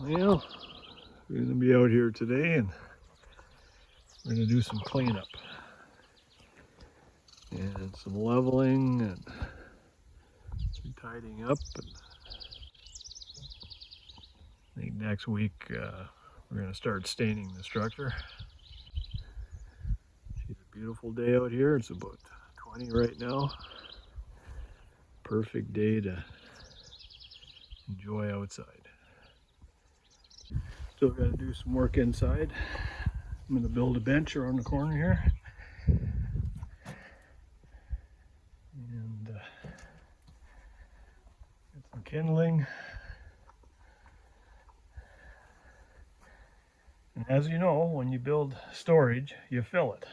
Well, we're going to be out here today and we're going to do some cleanup and some leveling and some tidying up. And I think next week we're going to start staining the structure. It's a beautiful day out here. It's about 20 right now. Perfect day to enjoy outside. Still got to do some work inside. I'm going to build a bench around the corner here. And get some kindling. And as you know, when you build storage, you fill it.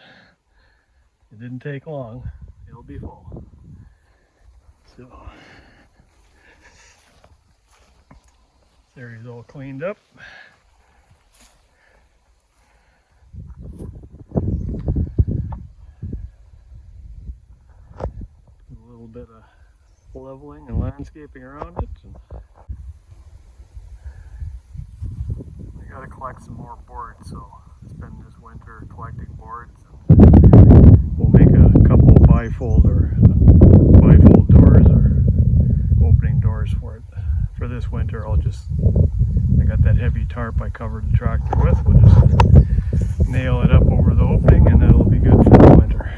It didn't take long. It'll be full. So, this area's all cleaned up. A little bit of leveling and landscaping around it. And I gotta collect some more boards, so I spend this winter collecting boards. And we'll make a couple bifold doors or opening doors for it. For this winter, I got that heavy tarp I covered the tractor with. We'll just nail it up over the opening and that'll be good for the winter.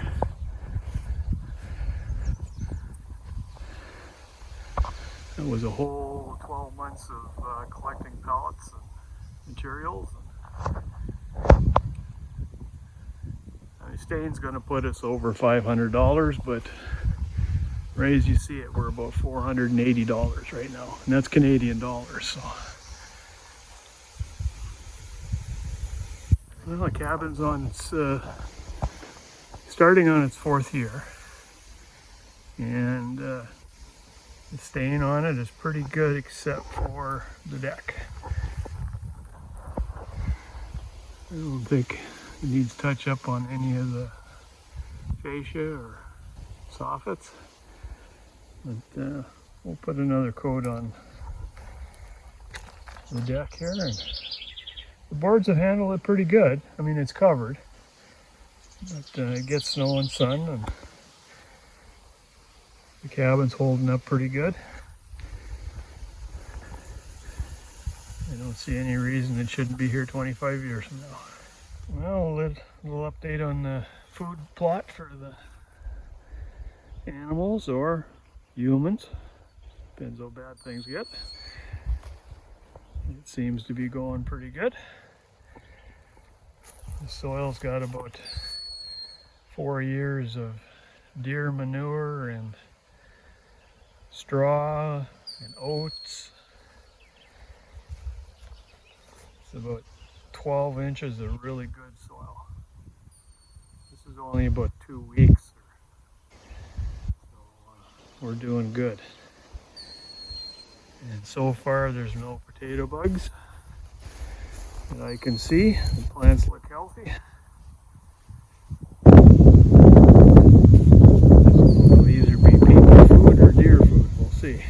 It was a whole 12 months of collecting pallets and materials. Stain's going to put us over $500, but right as you see it, we're about $480 right now, and that's Canadian dollars. So, well, the cabin's on its starting on its 4th year, and the stain on it is pretty good except for the deck. I don't think it needs touch up on any of the fascia or soffits, but we'll put another coat on the deck here, and the boards have handled it pretty good. I mean, it's covered, but it gets snow and sun, and the cabin's holding up pretty good. I don't see any reason it shouldn't be here 25 years from now. Well, a little update on the food plot for the animals or humans. Depends how bad things get. It seems to be going pretty good. The soil's got about 4 years of deer manure and straw and oats. It's about 12 inches of really good soil. This is only about 2 weeks, so we're doing good. And so far there's no potato bugs that I can see. The plants look healthy. It'll either be people food or deer food, we'll see.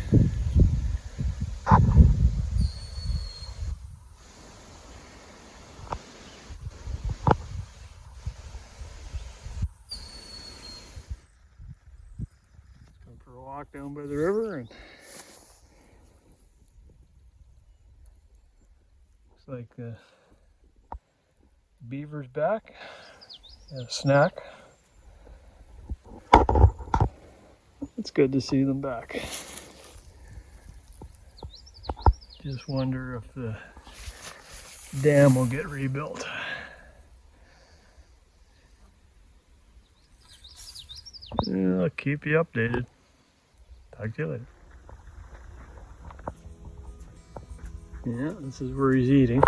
For a walk down by the river, and looks like the beaver's back. And a snack. It's good to see them back. Just wonder if the dam will get rebuilt. Yeah, I'll keep you updated. Talk to you later. Yeah, this is where he's eating.